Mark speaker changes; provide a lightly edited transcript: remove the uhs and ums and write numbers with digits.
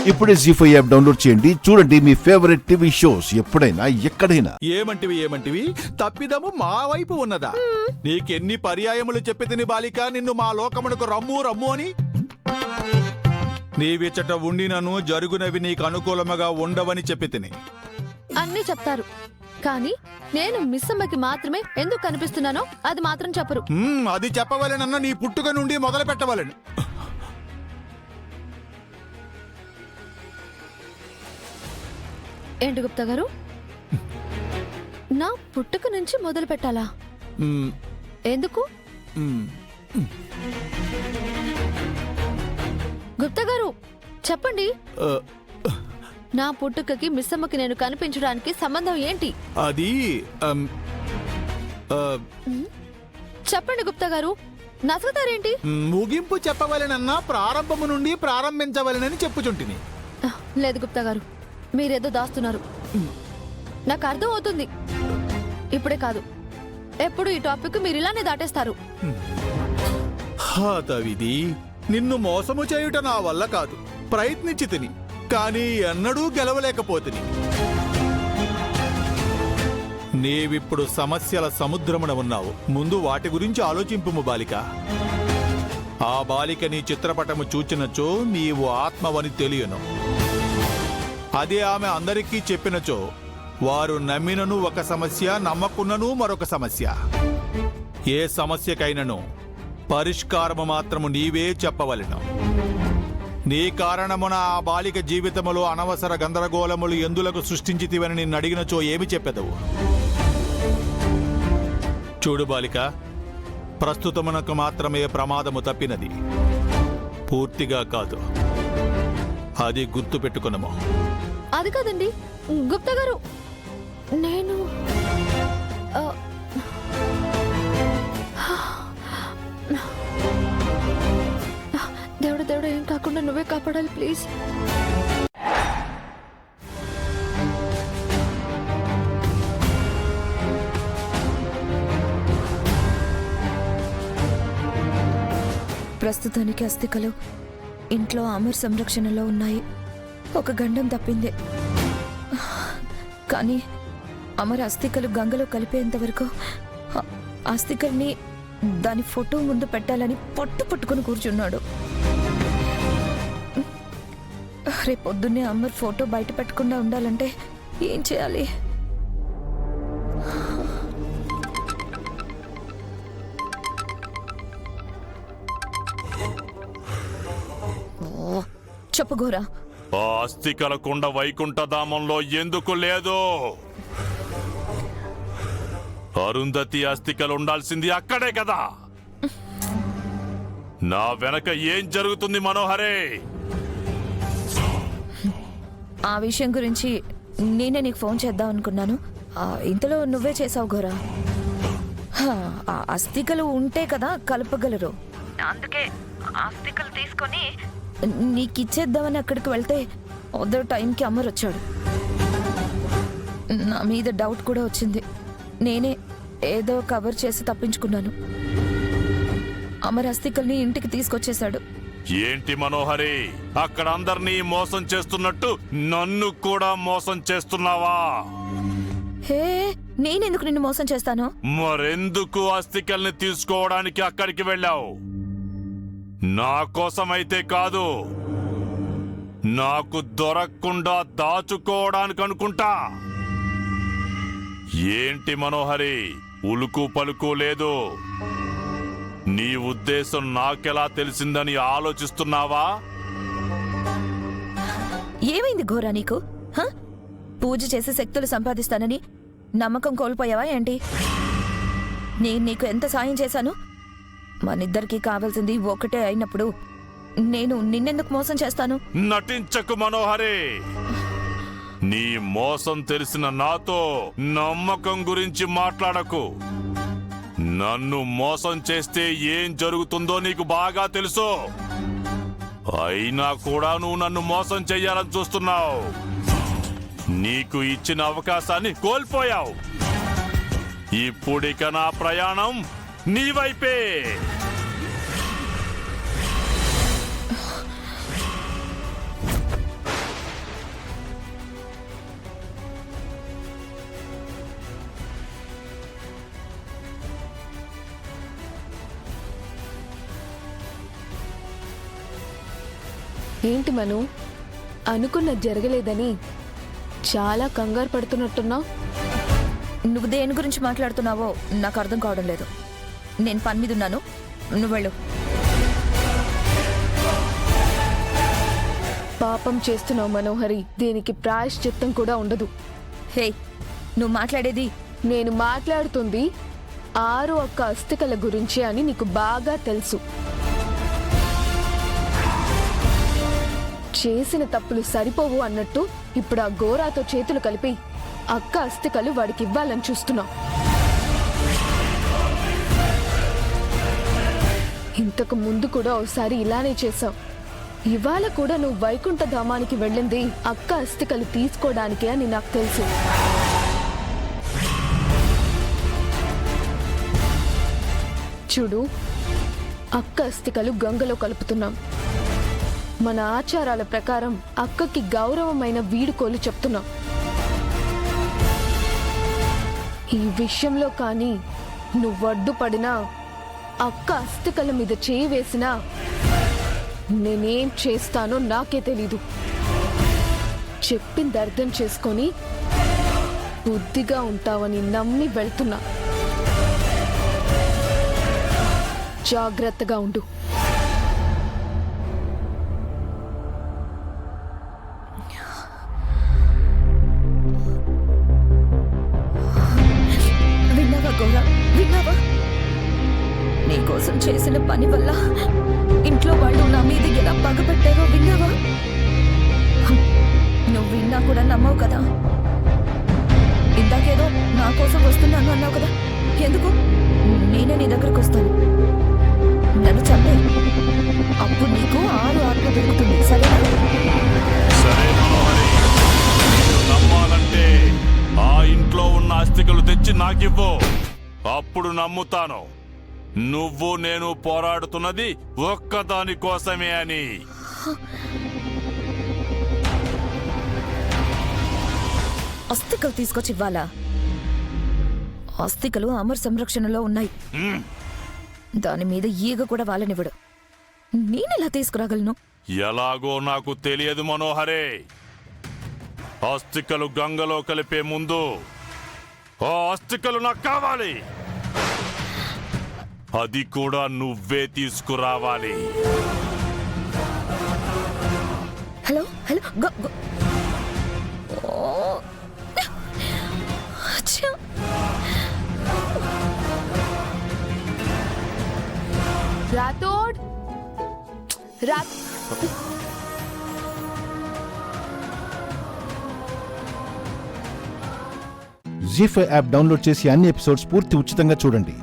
Speaker 1: ఇప్పుడే జీ5 app download చేయండి. చూడండి మీ ఫేవరెట్ టీవీ షోస్ ఎప్పుడైనా ఎక్కడైనా.
Speaker 2: ఏమంటివి తప్పిదము మా వైపు ఉన్నదా? నీకెన్ని పర్యాయములు చెప్పి తిని బాలిక, నిన్ను మా లోకమునకు రమ్ము రమ్ము అని. నీవిచ్చట ఉండినను జరుగునవి నీకు అనుకూలముగా ఉండవని చెప్పి తిని.
Speaker 3: అన్నీ చెప్తారు, కానీ నేను మిస్సమ్మకి మాత్రమే ఎందుకు కనిపిస్తున్నానో అది మాత్రం చెప్పరు.
Speaker 2: అది చెప్పవలెనన్న నీ పుట్టుక నుండి మొదలు పెట్టవలను.
Speaker 3: ఏంటి గుప్తా గారు, నా పుట్టుక నుంచి మొదలు పెట్టాలా? ఎందుకు? గుప్తా గారు చెప్పండి, నా పుట్టుకకి మిస్సమ్మకి నేను కనిపించడానికి సంబంధం ఏంటి?
Speaker 2: అది
Speaker 3: చెప్పండి గుప్తా గారు, నసగతారేంటి?
Speaker 2: ముగింపు చెప్పవలెనన్నా ప్రారంభము నుండి ప్రారంభించవలెనని చెప్పుచుంటిని.
Speaker 3: లేదు గుప్తా గారు, మీరేదో దాస్తున్నారు. నాకు అర్థం అవుతుంది. ఇప్పుడే కాదు, ఎప్పుడు ఈ టాపిక్ మీరు ఇలానే దాటేస్తారు.
Speaker 2: హాతవిధి, నిన్ను మోసము చేయుట నా వల్ల కాదు. ప్రయత్నించి తిని, కానీ ఎన్నడూ గెలవలేకపోతిని. నీవిప్పుడు సమస్యల సముద్రమున ఉన్నావు. ముందు వాటి గురించి ఆలోచింపుము బాలిక. ఆ బాలిక నీ చిత్రపటము చూచినచో నీవు ఆత్మవని తెలియను. అదే ఆమె అందరికీ చెప్పినచో వారు నమ్మినను ఒక సమస్య, నమ్మకున్నను మరొక సమస్య. ఏ సమస్యకైనను పరిష్కారము మాత్రము నీవే చెప్పవలెను. నీ కారణమున ఆ బాలిక జీవితములో అనవసర గందరగోళములు ఎందులకు సృష్టించితివని నిన్ను అడిగినచో ఏమి చెప్పెదవు? చూడు బాలిక, ప్రస్తుతమునకు మాత్రమే ప్రమాదము తప్పినది, పూర్తిగా కాదు. అది గుర్తు పెట్టుకున్నాము.
Speaker 3: అది కాదండి గుప్తా గారు, నేను దేవుడు దేవుడు ఏం కాకుండా నువ్వే కాపాడాలి ప్లీజ్.
Speaker 4: ప్రస్తుతానికి అస్థికలు ఇంట్లో అమర్ సంరక్షణలో ఉన్నాయి. ఒక గండం తప్పింది, కానీ అమర్ అస్థికలు గంగలో కలిపేంత వరకు అస్థికల్ని దాని ఫోటో ముందు పెట్టాలని పట్టుకుని కూర్చున్నాడు. రేపొద్దున్నే అమర్ ఫోటో బయట పెట్టకుండా ఉండాలంటే ఏం చేయాలి? చెప్పు ఘోరా.
Speaker 5: ఆ అస్థికల కుండ వైకుంఠధామంలో ఎందుకు లేదు? అరుంధతి అస్థికలు ఉండాల్సింది అక్కడే కదా. నా వెనక ఏం జరుగుతుంది మనోహరే?
Speaker 4: ఆ విషయం గురించి నేనే నీకు ఫోన్ చేద్దాం అనుకున్నాను. ఇంతలో నువ్వే చేసావు ఘోరా. అస్థికలు ఉంటే కదా కలపగలరు. అందుకే అస్థికలు తీసుకొని నీకిచ్చేద్దామని అక్కడికి వెళ్తే వద్ద టైంకి అమర్ వచ్చాడు. నా మీద డౌట్ కూడా వచ్చింది. నేనే ఏదో కవర్ చేసి తప్పించుకున్నాను. అమర్ అస్థికల్ని ఇంటికి తీసుకొచ్చేశాడు.
Speaker 5: ఏంటి మనోహరి, అక్కడ అందరినీ మోసం చేస్తున్నట్టు నన్ను కూడా మోసం చేస్తున్నావా?
Speaker 4: హే, నేనెందుకు నిన్ను మోసం చేస్తాను?
Speaker 5: మరెందుకు అస్థికల్ని తీసుకోవడానికి అక్కడికి వెళ్ళావు? నా కోసమైతే కాదు, నాకు దొరకకుండా దాచుకోవడానికి అనుకుంటా. ఏంటి మనోహరి, ఉలుకు పలుకు లేదు. నీ ఉద్దేశం నాకెలా తెలిసిందని ఆలోచిస్తున్నావా?
Speaker 4: ఏమైంది ఘోరా నీకు? పూజ చేసి శక్తులు సంపాదిస్తానని నమ్మకం కోల్పోయావా ఏంటి? నేను నీకు ఎంత సాయం చేశాను? మనిద్దరికీ కావాల్సింది ఒకటే అయినప్పుడు నేను నిన్నెందుకు మోసం చేస్తాను?
Speaker 5: నటించకు మనోహరి. నీ మోసం తెలిసిన నాతో నమ్మకం గురించి మాట్లాడకు. నన్ను మోసం చేస్తే ఏం జరుగుతుందో నీకు బాగా తెలుసు. అయినా కూడా నువ్వు నన్ను మోసం చెయ్యాలని చూస్తున్నావు. నీకు ఇచ్చిన అవకాశాన్ని కోల్పోయావు. ఇప్పుడిక నా ప్రయాణం నీ వైపే.
Speaker 6: ఏంటి మను, అనుకున్నది జరగలేదని చాలా కంగారు పడుతున్నట్టున్నావు.
Speaker 4: నువ్వు దేని గురించి మాట్లాడుతున్నావో నాకు అర్థం కావడం లేదు. నేను పని మీద ఉన్నాను, నువ్వు వెళ్ళు.
Speaker 6: పాపం చేస్తున్నావు మనోహరి, దీనికి ప్రాయశ్చిత్తం కూడా ఉండదు.
Speaker 4: హే, నువ్వు మాట్లాడేది
Speaker 6: నేను మాట్లాడుతుంది 6 అక్క అస్థికల గురించి అని నీకు బాగా తెలుసు. చేసిన తప్పులు సరిపోవు అన్నట్టు ఇప్పుడు ఆ గోరాతో చేతులు కలిపి అక్క అస్థికలు వాడికి ఇవ్వాలని చూస్తున్నావు. ఇంతకు ముందు కూడా ఒకసారి ఇలానే చేశావు. ఇవాళ కూడా నువ్వు వైకుంఠ ధామానికి వెళ్ళింది అక్క అస్థికలు తీసుకోవడానికే అని నాకు తెలుసు. చూడు, అక్క అస్థికలు గంగలో కలుపుతున్నాం. మన ఆచారాల ప్రకారం అక్కకి గౌరవమైన వీడుకోలు చెప్తున్నాం. ఈ విషయంలో కానీ నువ్వు అడ్డుపడినా, అక్క అస్థికల మీద చేయి వేసినా నేనేం చేస్తానో నాకే తెలీదు. చెప్పింది అర్థం చేసుకొని బుద్ధిగా ఉంటావని నమ్మి వెళ్తున్నా. జాగ్రత్తగా ఉండు.
Speaker 4: విన్నావా గౌరా, విన్నావా? నీకోసం చేసిన పని వల్ల ఇంట్లో వాళ్ళు నా మీద ఎలా పగబట్టారో విన్నావా? నువ్వు విన్నా కూడా నమ్మవు కదా. ఇందాకేదో నా కోసం వస్తున్నాను అన్నావు కదా, ఎందుకు? నేనే నీ దగ్గరకు వస్తాను. నన్ను చంపే, అప్పుడు నీకు 6 ఆత్మ దొరుకుతుంది, సరేనా?
Speaker 5: సరే మనోహరి, నేను నమ్మాలంటే ఆ ఇంట్లో ఉన్న అస్థికలు తెచ్చి నాకివ్వు, అప్పుడు నమ్ముతాను నువ్వు నేను పోరాడుతున్నది ఒక్కదాని కోసమే అని.
Speaker 4: అస్థికలు తీసుకొచ్చి ఇవ్వాలా? అస్థికలు అమర్ సంరక్షణలో ఉన్నాయి. దాని మీద ఈగ కూడా వాళ్ళనివ్వడు. నేనెలా తీసుకురాగలను?
Speaker 5: ఎలాగో నాకు తెలియదు మనోహరే. అస్థికలు గంగలో కలిపే ముందు ఆ అస్థికలు నాకు కావాలి. అది కూడా నువ్వే తీసుకురావాలి.
Speaker 4: హలో హలో ఓ, అచ్చా.
Speaker 6: రాథోడ్,
Speaker 1: జీ5 యాప్ డౌన్లోడ్ చేసి అన్ని ఎపిసోడ్స్ పూర్తి ఉచితంగా చూడండి.